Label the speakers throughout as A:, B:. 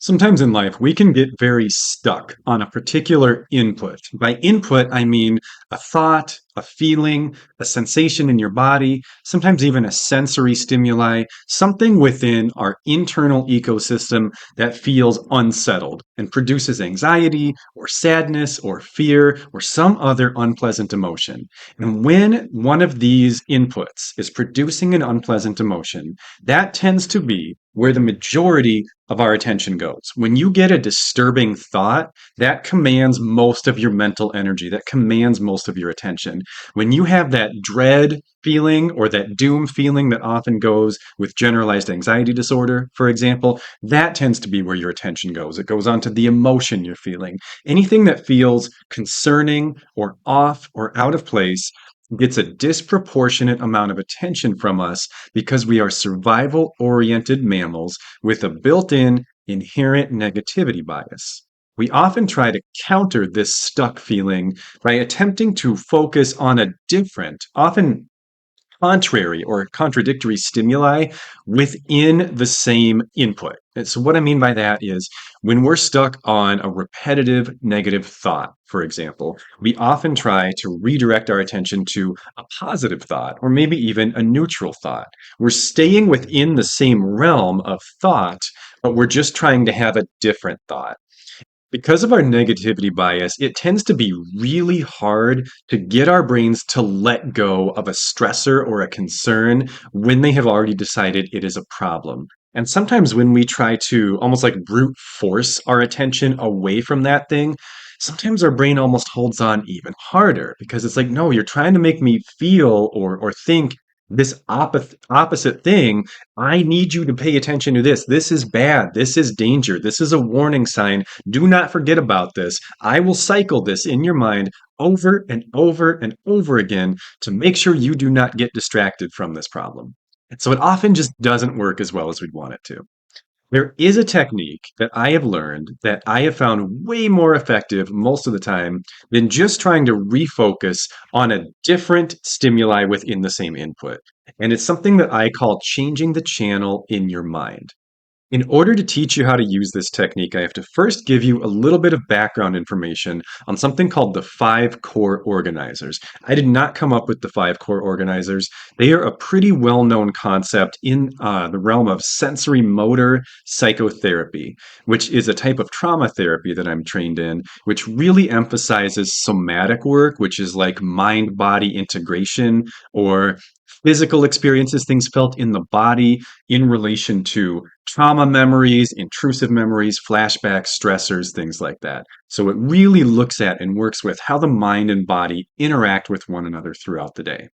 A: Sometimes in life, we can get very stuck on a particular input. By input, I mean a thought, a feeling, a sensation in your body, sometimes even a sensory stimuli, something within our internal ecosystem that feels unsettled and produces anxiety or sadness or fear or some other unpleasant emotion. And when one of these inputs is producing an unpleasant emotion, that tends to be where the majority of our attention goes. When you get a disturbing thought, that commands most of your mental energy, that commands most of your attention. When you have that dread feeling or that doom feeling that often goes with generalized anxiety disorder, for example, that tends to be where your attention goes. It goes on to the emotion you're feeling. Anything that feels concerning or off or out of place gets a disproportionate amount of attention from us because we are survival oriented mammals with a built in inherent negativity bias. We often try to counter this stuck feeling by attempting to focus on a different, often contrary or contradictory stimuli within the same input. And so, what I mean by that is when we're stuck on a repetitive negative thought, for example, we often try to redirect our attention to a positive thought or maybe even a neutral thought. We're staying within the same realm of thought, but we're just trying to have a different thought. Because of our negativity bias, it tends to be really hard to get our brains to let go of a stressor or a concern when they have already decided it is a problem. And sometimes when we try to almost like brute force our attention away from that thing, sometimes our brain almost holds on even harder because it's like, no, you're trying to make me feel or think this opposite thing. I need you to pay attention to this. This is bad. This is danger. This is a warning sign. Do not forget about this. I will cycle this in your mind over and over and over again to make sure you do not get distracted from this problem. And so it often just doesn't work as well as we'd want it to. There is a technique that I have learned that I have found way more effective most of the time than just trying to refocus on a different stimuli within the same input. And it's something that I call changing the channel in your mind. In order to teach you how to use this technique, I have to first give you a little bit of background information on something called the five core organizers. I did not come up with the five core organizers. They are a pretty well known concept in the realm of sensory motor psychotherapy, which is a type of trauma therapy that I'm trained in, which really emphasizes somatic work, which is like mind body integration or physical experiences, things felt in the body in relation to trauma memories, intrusive memories, flashbacks, stressors, things like that. So it really looks at and works with how the mind and body interact with one another throughout the day.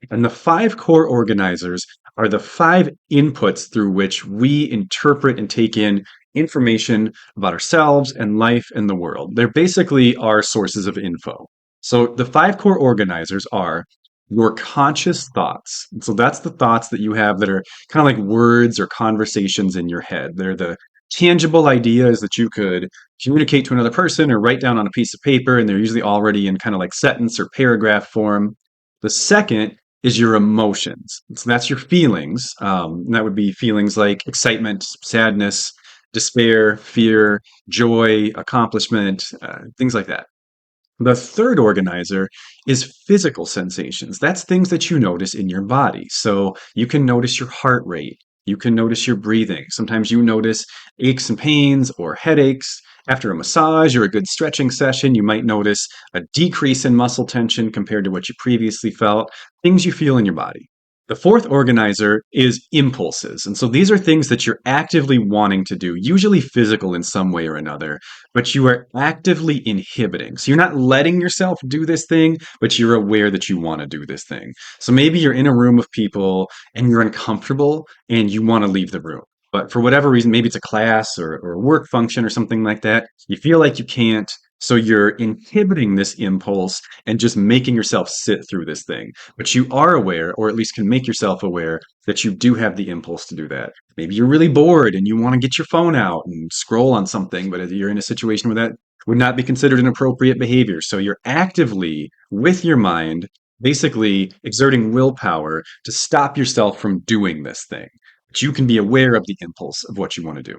A: And the five core organizers are the five inputs through which we interpret and take in information about ourselves and life and the world. They're basically our sources of info. So the five core organizers are your conscious thoughts. And so that's the thoughts that you have that are kind of like words or conversations in your head. They're the tangible ideas that you could communicate to another person or write down on a piece of paper, and they're usually already in kind of like sentence or paragraph form. The second is your emotions. So that's your feelings. And that would be feelings like excitement, sadness, despair, fear, joy, accomplishment, things like that. The third organizer is physical sensations. That's things that you notice in your body. So you can notice your heart rate. You can notice your breathing. Sometimes you notice aches and pains or headaches. After a massage or a good stretching session, you might notice a decrease in muscle tension compared to what you previously felt, things you feel in your body. The fourth organizer is impulses. And so these are things that you're actively wanting to do, usually physical in some way or another, but you are actively inhibiting. So you're not letting yourself do this thing, but you're aware that you want to do this thing. So maybe you're in a room of people and you're uncomfortable and you want to leave the room. But for whatever reason, maybe it's a class or a work function or something like that, you feel like you can't. So you're inhibiting this impulse and just making yourself sit through this thing. But you are aware, or at least can make yourself aware, that you do have the impulse to do that. Maybe you're really bored and you want to get your phone out and scroll on something, but you're in a situation where that would not be considered an appropriate behavior. So you're actively, with your mind, basically exerting willpower to stop yourself from doing this thing. But you can be aware of the impulse of what you want to do.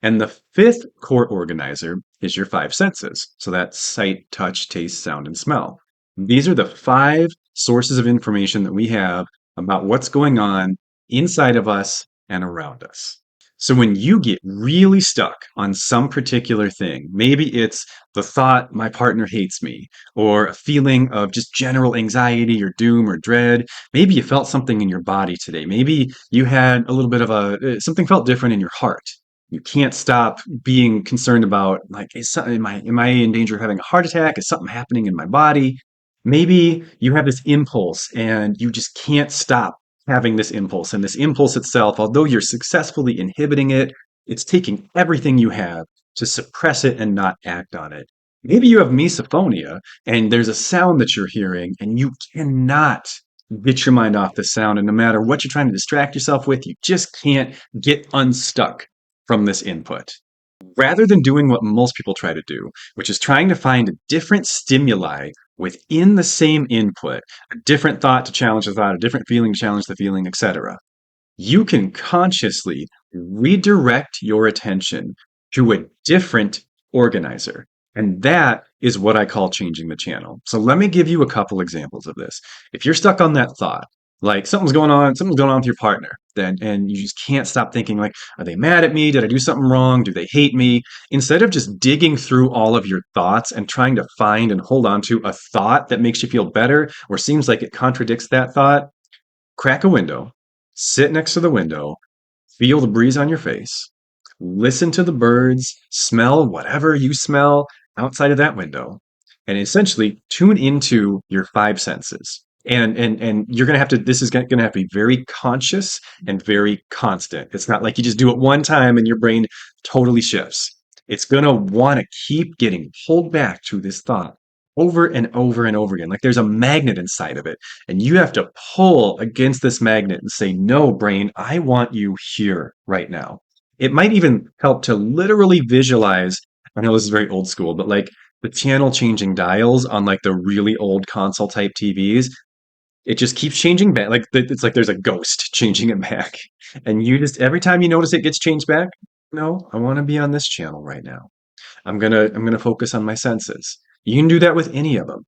A: And the fifth core organizer is your five senses. So that's sight, touch, taste, sound, and smell. These are the five sources of information that we have about what's going on inside of us and around us. So when you get really stuck on some particular thing, maybe it's the thought my partner hates me, or a feeling of just general anxiety or doom or dread. Maybe you felt something in your body today. Maybe you had a little bit of something felt different in your heart. You can't stop being concerned about like, am I in danger of having a heart attack? Is something happening in my body? Maybe you have this impulse and you just can't stop having this impulse. And this impulse itself, although you're successfully inhibiting it, it's taking everything you have to suppress it and not act on it. Maybe you have misophonia and there's a sound that you're hearing and you cannot get your mind off the sound. And no matter what you're trying to distract yourself with, you just can't get unstuck from this input. Rather than doing what most people try to do, which is trying to find a different stimuli within the same input, a different thought to challenge the thought, a different feeling to challenge the feeling, etc., you can consciously redirect your attention to a different organizer. And that is what I call changing the channel. So let me give you a couple examples of this. If you're stuck on that thought, like something's going on with your partner, then and you just can't stop thinking like, are they mad at me? Did I do something wrong? Do they hate me? Instead of just digging through all of your thoughts and trying to find and hold on to a thought that makes you feel better or seems like it contradicts that thought, crack a window, sit next to the window, feel the breeze on your face, listen to the birds, smell whatever you smell outside of that window, and essentially tune into your five senses. And you're gonna have to. This is gonna have to be very conscious and very constant. It's not like you just do it one time and your brain totally shifts. It's gonna want to keep getting pulled back to this thought over and over and over again. Like there's a magnet inside of it, and you have to pull against this magnet and say, "No, brain, I want you here right now." It might even help to literally visualize. I know this is very old school, but like the channel changing dials on like the really old console type TVs, it just keeps changing back. Like it's like there's a ghost changing it back. And you just every time you notice it gets changed back, no, I want to be on this channel right now. I'm gonna focus on my senses. You can do that with any of them.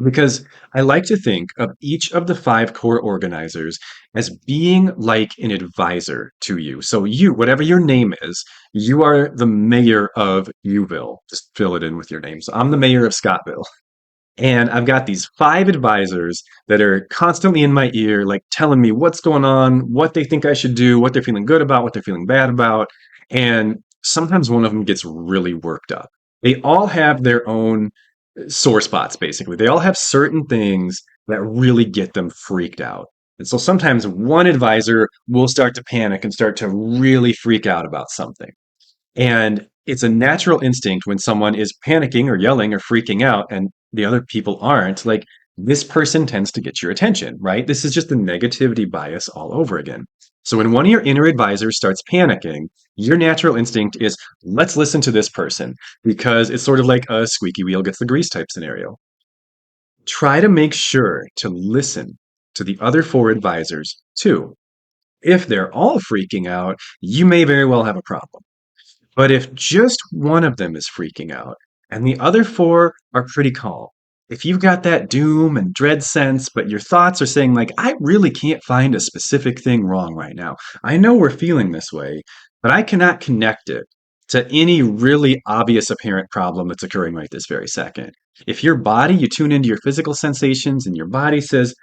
A: Because I like to think of each of the five core organizers as being like an advisor to you. So you, whatever your name is, you are the mayor of Uville. Just fill it in with your name. So I'm the mayor of Scottville. And I've got these five advisors that are constantly in my ear, like telling me what's going on, what they think I should do, what they're feeling good about, what they're feeling bad about. And sometimes one of them gets really worked up. They all have their own sore spots, basically. They all have certain things that really get them freaked out. And so sometimes one advisor will start to panic and start to really freak out about something. And it's a natural instinct when someone is panicking or yelling or freaking out and the other people aren't, like this person tends to get your attention, right? This is just the negativity bias all over again. So when one of your inner advisors starts panicking, your natural instinct is let's listen to this person because it's sort of like a squeaky wheel gets the grease type scenario. Try to make sure to listen to the other four advisors too. If they're all freaking out, you may very well have a problem. But if just one of them is freaking out and the other four are pretty calm, if you've got that doom and dread sense, but your thoughts are saying, like, I really can't find a specific thing wrong right now. I know we're feeling this way, but I cannot connect it to any really obvious apparent problem that's occurring right this very second. If your body, you tune into your physical sensations and your body says,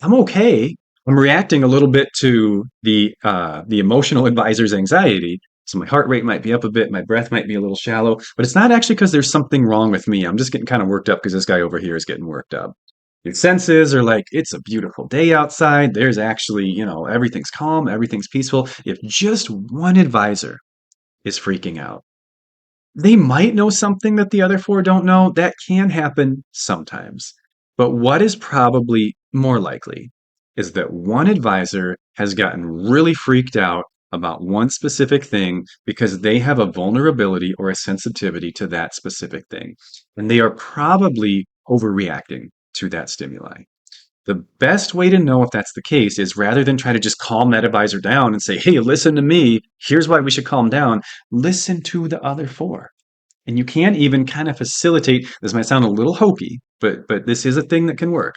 A: I'm okay. I'm reacting a little bit to the emotional advisor's anxiety. So my heart rate might be up a bit, my breath might be a little shallow, but it's not actually because there's something wrong with me. I'm just getting kind of worked up because this guy over here is getting worked up. Your senses are like, it's a beautiful day outside. There's actually, everything's calm, everything's peaceful. If just one advisor is freaking out, they might know something that the other four don't know. That can happen sometimes. But what is probably more likely is that one advisor has gotten really freaked out about one specific thing because they have a vulnerability or a sensitivity to that specific thing. And they are probably overreacting to that stimuli. The best way to know if that's the case is rather than try to just calm that advisor down and say, hey, listen to me, here's why we should calm down, listen to the other four. And you can even kind of facilitate, this might sound a little hokey, but this is a thing that can work.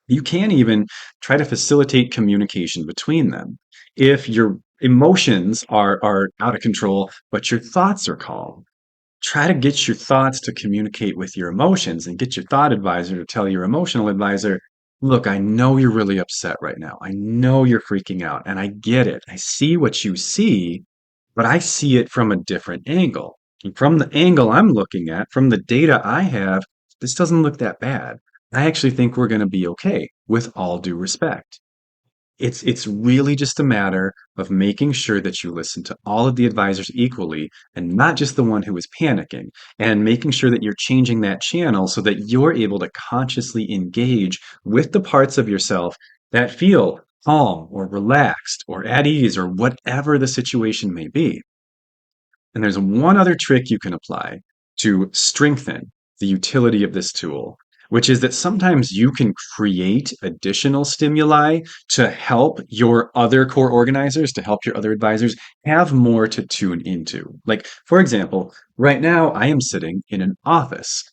A: You can even try to facilitate communication between them. If your emotions are out of control, but your thoughts are calm, try to get your thoughts to communicate with your emotions and get your thought advisor to tell your emotional advisor, look, I know you're really upset right now. I know you're freaking out and I get it. I see what you see, but I see it from a different angle. And from the angle I'm looking at, from the data I have, this doesn't look that bad. I actually think we're going to be okay with all due respect. It's really just a matter of making sure that you listen to all of the advisors equally and not just the one who is panicking, and making sure that you're changing that channel so that you're able to consciously engage with the parts of yourself that feel calm or relaxed or at ease or whatever the situation may be. And there's one other trick you can apply to strengthen the utility of this tool, which is that sometimes you can create additional stimuli to help your other core organizers, to help your other advisors have more to tune into. Like, for example, right now I am sitting in an office.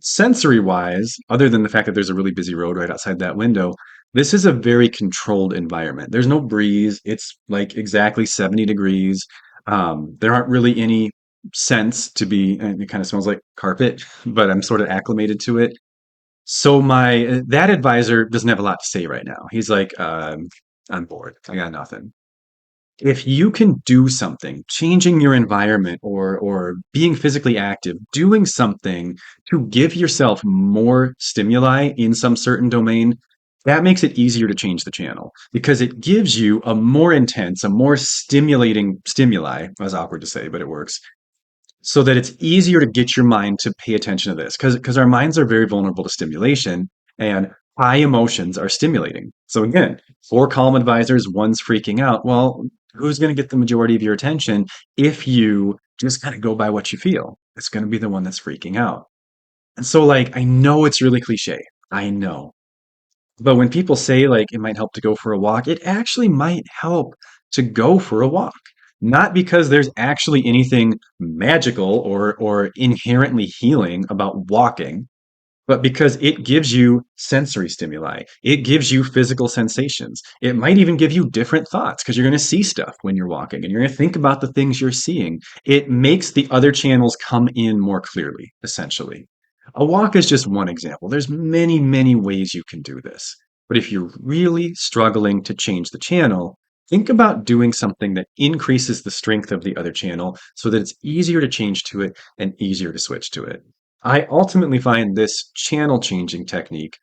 A: Sensory wise, other than the fact that there's a really busy road right outside that window, this is a very controlled environment. There's no breeze. It's like exactly 70 degrees. There aren't really any scents to be, and it kind of smells like carpet, but I'm sort of acclimated to it. So my that advisor doesn't have a lot to say right now. He's like, I'm bored. I got nothing. If you can do something, changing your environment or being physically active, doing something to give yourself more stimuli in some certain domain, that makes it easier to change the channel because it gives you a more intense, a more stimulating stimuli. That's awkward to say, but it works so that it's easier to get your mind to pay attention to this because our minds are very vulnerable to stimulation and high emotions are stimulating. So again, four calm advisors, one's freaking out. Well, who's going to get the majority of your attention if you just kind of go by what you feel? It's going to be the one that's freaking out. And so like I know it's really cliche. I know. But when people say like it might help to go for a walk, it actually might help to go for a walk. Not because there's actually anything magical or inherently healing about walking, but because it gives you sensory stimuli. It gives you physical sensations. It might even give you different thoughts because you're going to see stuff when you're walking and you're going to think about the things you're seeing. It makes the other channels come in more clearly, essentially. A walk is just one example. There's many, many ways you can do this. But if you're really struggling to change the channel, think about doing something that increases the strength of the other channel so that it's easier to change to it and easier to switch to it. I ultimately find this channel changing technique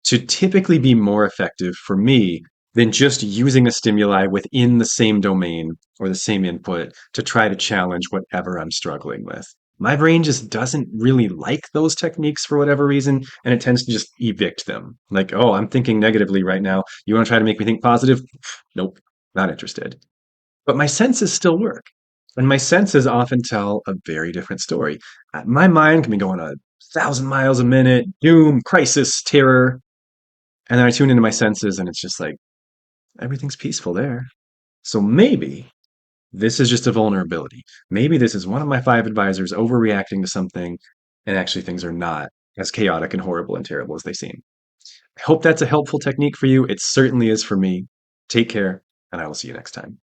A: to typically be more effective for me than just using a stimuli within the same domain or the same input to try to challenge whatever I'm struggling with. My brain just doesn't really like those techniques for whatever reason, and it tends to just evict them. Like, oh, I'm thinking negatively right now. You want to try to make me think positive? Nope, not interested. But my senses still work. And my senses often tell a very different story. My mind can be going 1,000 miles a minute, doom, crisis, terror. And then I tune into my senses and it's just like, everything's peaceful there. So maybe this is just a vulnerability. Maybe this is one of my five advisors overreacting to something and actually things are not as chaotic and horrible and terrible as they seem. I hope that's a helpful technique for you. It certainly is for me. Take care, and I will see you next time.